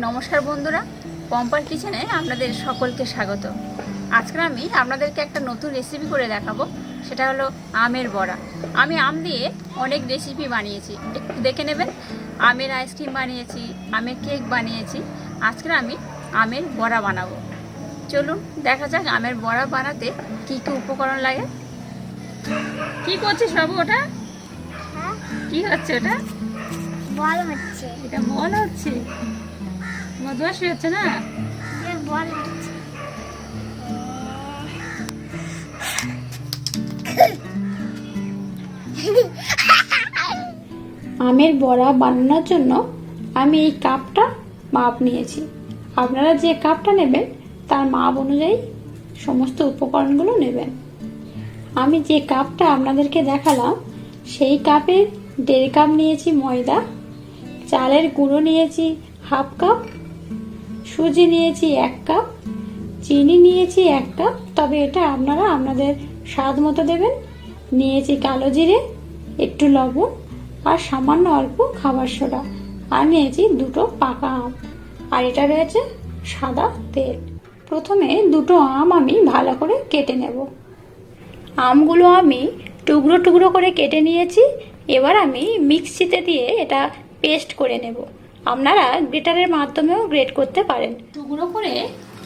নমস্কার বন্ধুরা, পম্পার কিচেনে আপনাদের সকলকে স্বাগত। আজকে আমি আপনাদেরকে একটা নতুন রেসিপি করে দেখাবো, সেটা হলো আমের বড়া। আমি আম দিয়ে অনেক রেসিপি বানিয়েছি, একটু দেখে নেবেন। আমের আইসক্রিম বানিয়েছি, আমের কেক বানিয়েছি। আজকে আমি আমের বড়া বানাবো। চলুন দেখা যাক আমের বড়া বানাতে কী কী উপকরণ লাগে। কি করছিস বাবু? ওটা কি হচ্ছে? ওটা বল হচ্ছে। এটা বল হচ্ছে, মধুয়াশি হচ্ছে না? বল হচ্ছে। আমের বড়া বানানোর জন্য আমি এই কাপটা মাপ নিয়েছি। আপনারা যে কাপটা নেবেন তার মাপ অনুযায়ী সমস্ত উপকরণগুলো নেবেন। আমি যে কাপটা আপনাদেরকে দেখালাম সেই কাপের 1.5 কাপ নিয়েছি ময়দা, চালের গুঁড়ো নিয়েছি 1/2 কাপ, সুজি নিয়েছি 1 কাপ, চিনি নিয়েছি 1 কাপ, তবে এটা আপনারা আপনাদের স্বাদ মতো দেবেন। নিয়েছি কালো জিরে, একটু লবণ আর সামান্য অল্প খাবার সোডা, আর নিয়েছি 2টো পাকা আম, আর এটা রয়েছে সাদা তেল। প্রথমে 2টো আম আমি ভালো করে কেটে নেব। আমগুলো আমি টুকরো টুকরো করে কেটে নিয়েছি। এবার আমি মিক্সিতে দিয়ে এটা পেস্ট করে নেব। আপনারা গ্রেটারের মাধ্যমেও গ্রেট করতে পারেন। টুকরো করে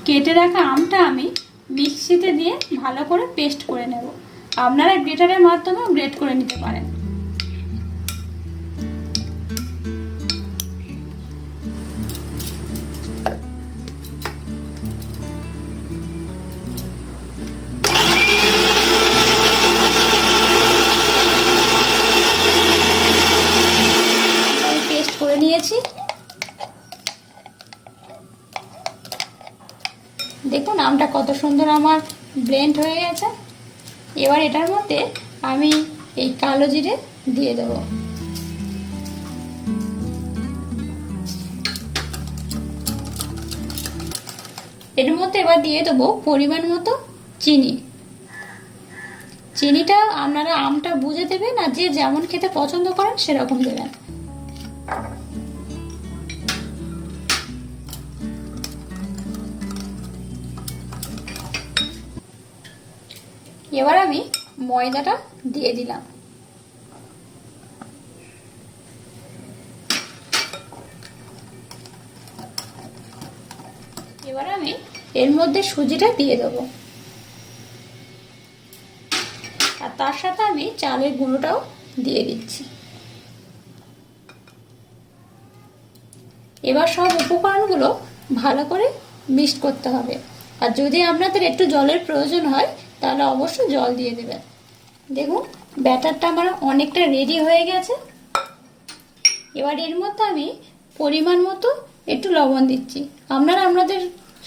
কেটে রাখা আমটা আমি মিক্সিতে দিয়ে ভালো করে পেস্ট করে নেব। আপনারা গ্রেটারের মাধ্যমেও গ্রেট করে নিতে পারেন। নিয়েছি, দেখুন আমটা কত সুন্দর আমার ব্লেন্ড হয়ে গেছে। এবার এটার মধ্যে আমি এই কালো জিরে দিয়ে দেব। এর মধ্যে এবার দিয়ে দেবো পরিমাণ মতো চিনি। চিনিটা আপনারা আমটা বুঝে দেবেন, আর যে যেমন খেতে পছন্দ করেন সেরকম দেবেন। এবার আমি ময়দাটা দিয়ে দিলাম। এবার আমি এর মধ্যে সুজিটা দিয়ে দেব, আর তার সাথে আমি চালের গুঁড়োটাও দিয়ে দিচ্ছি। এবার সব উপকরণগুলো ভালো করে মিক্স করতে হবে, আর যদি আপনাদের একটু জলের প্রয়োজন হয় তাহলে অবশ্যই জল দিয়ে দেবেন। দেখুন ব্যাটারটা আমার অনেকটা রেডি হয়ে গেছে। এবার এর মধ্যে আমি পরিমাণ মতো একটু লবণ দিচ্ছি, আপনারা আপনাদের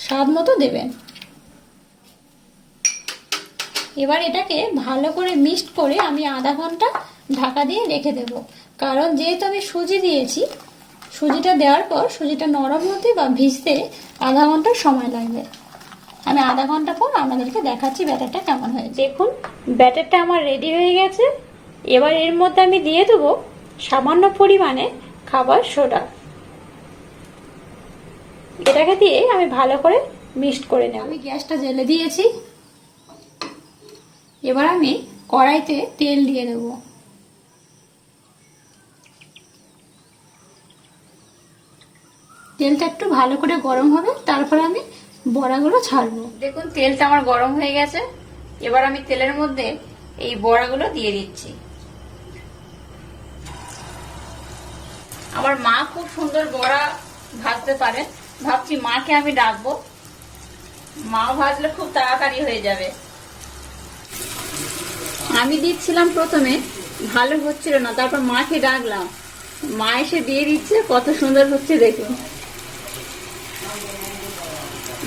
স্বাদ মতো দেবেন। এবার এটাকে ভালো করে মিক্সড করে আমি আধা ঘন্টা ঢাকা দিয়ে রেখে দেব, কারণ যেহেতু আমি সুজি দিয়েছি, সুজিটা দেওয়ার পর সুজিটা নরম হতে বা ভিজতে আধা ঘন্টা সময় লাগবে। আমি আধা ঘন্টা পর আপনাদেরকে দেখাচ্ছি ব্যাটারটা কেমন হয়েছে। দেখুন ব্যাটারটা আমার রেডি হয়ে গেছে। এবার এর মধ্যে আমি দিয়ে দেবো সামান্য পরিমাণে খাবার সোডা। এটাকে দিয়ে আমি ভালো করে মিক্সড করে নেব। আমি গ্যাসটা জ্বেলে দিয়েছি। এবার আমি কড়াইতে তেল দিয়ে দেব। তেলটা একটু ভালো করে গরম হবে, তারপরে আমি বড়াগুলো ছাড়বো। দেখুন তেলটা আমার গরম হয়ে গেছে। এবার আমি তেলের মধ্যে এই বড়াগুলো দিয়ে দিচ্ছি। আমার মা খুব সুন্দর বড়া ভাজতে পারে, ভাবছি মাকে আমি ডাকবো, মা ভাজলে খুব তাড়াতাড়ি হয়ে যাবে। আমি দিচ্ছিলাম প্রথমে, ভালো হচ্ছিল না, তারপর মাকে ডাকলাম, মা এসে দিয়ে দিচ্ছে, কত সুন্দর হচ্ছে দেখুন।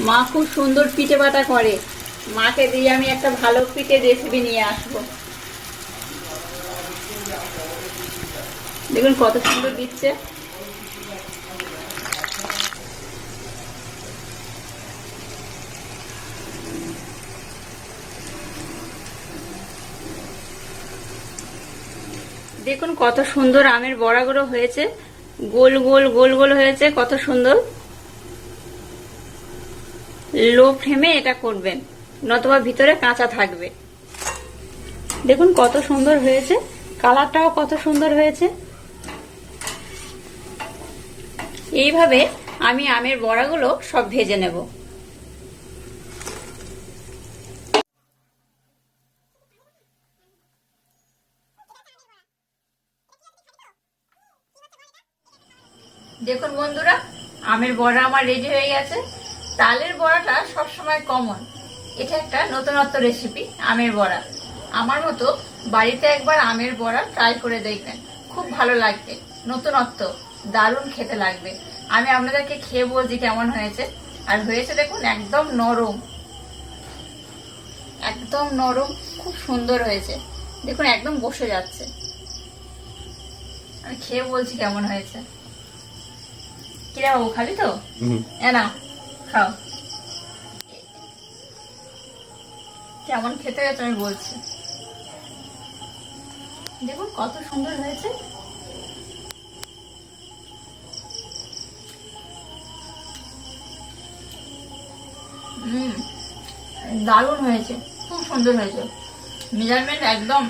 মা খুব সুন্দর পিঠে বাটা করে, মাকে দিয়ে আমি একটা ভালো পিঠে রেসিপি নিয়ে আসবো। দেখুন কত সুন্দর দিচ্ছে। দেখুন কত সুন্দর আমের বড়াগুলো হয়েছে, গোল গোল গোল গোল হয়েছে, কত সুন্দর। লো ফ্লেমে এটা করবেন, নতুবা ভিতরে কাঁচা থাকবে। দেখুন কত সুন্দর হয়েছে, কালারটাও কত সুন্দর হয়েছে। এইভাবে আমি আমের বড়াগুলো সব ভেজে নেব। দেখুন বন্ধুরা, আমের বড়া আমার রেডি হয়ে গেছে। তালের বড়াটা সবসময় কমন, এটা একটা নতুনত্ব রেসিপি আমের বড়া। আমার মতো বাড়িতে একবার আমের বড়া ট্রাই করে দেখবেন, খুব ভালো লাগবে, নতুনত্ব, দারুণ খেতে লাগবে। আমি আপনাদেরকে খেয়ে বলছি কেমন হয়েছে। আর হয়েছে দেখুন, একদম নরম, একদম নরম, খুব সুন্দর হয়েছে। দেখুন একদম বসে যাচ্ছে। আমি খেয়ে বলছি কেমন হয়েছে। কিরে বাবু, খাবি তো? না, খাও। কেমন খেতে হয়েছে আমি বলছি। দেখুন কত সুন্দর হয়েছে। দারুণ হয়েছে, খুব সুন্দর হয়েছে। মেজারমেন্ট একদম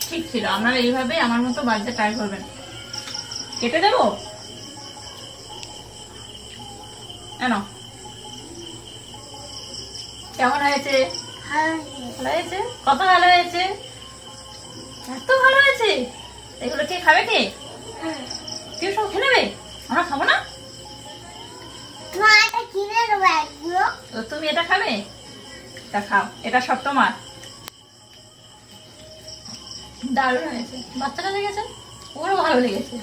ঠিক ছিল। আপনারা এইভাবে আমার মতো বাড়িতে ট্রাই করবেন। কেটে দেবো? কেন, কেমন হয়েছে? ভালো হয়েছে। কত ভালো হয়েছে, এত ভালো হয়েছে। এগুলো কে খাবে? কে কেউ সব খেয়ে নেবে? আমরা খাবো না? তো তুমি এটা খাবে? তা খাও, এটা সব তোমার। দারুণ হয়েছে, বাচ্চাটা লেগেছে, ওরও ভালো লেগেছে,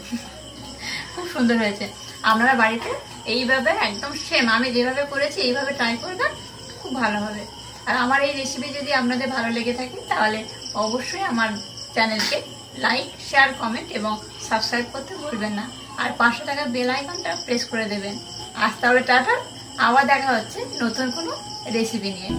খুব সুন্দর হয়েছে। আপনারা বাড়িতে এইভাবে একদম সেম আমি যেভাবে করেছি এইভাবে ট্রাই করবেন, খুব ভালো হবে। আর আমার এই রেসিপি যদি আপনাদের ভালো লেগে থাকে তাহলে অবশ্যই আমার চ্যানেলকে লাইক, শেয়ার, কমেন্ট এবং সাবস্ক্রাইব করতে ভুলবেন না। আর 500 টাকার বেল আইকনটা প্রেস করে দেবেন। আজ তাহলে টাটা, আবার দেখা হচ্ছে নতুন কোনো রেসিপি নিয়ে।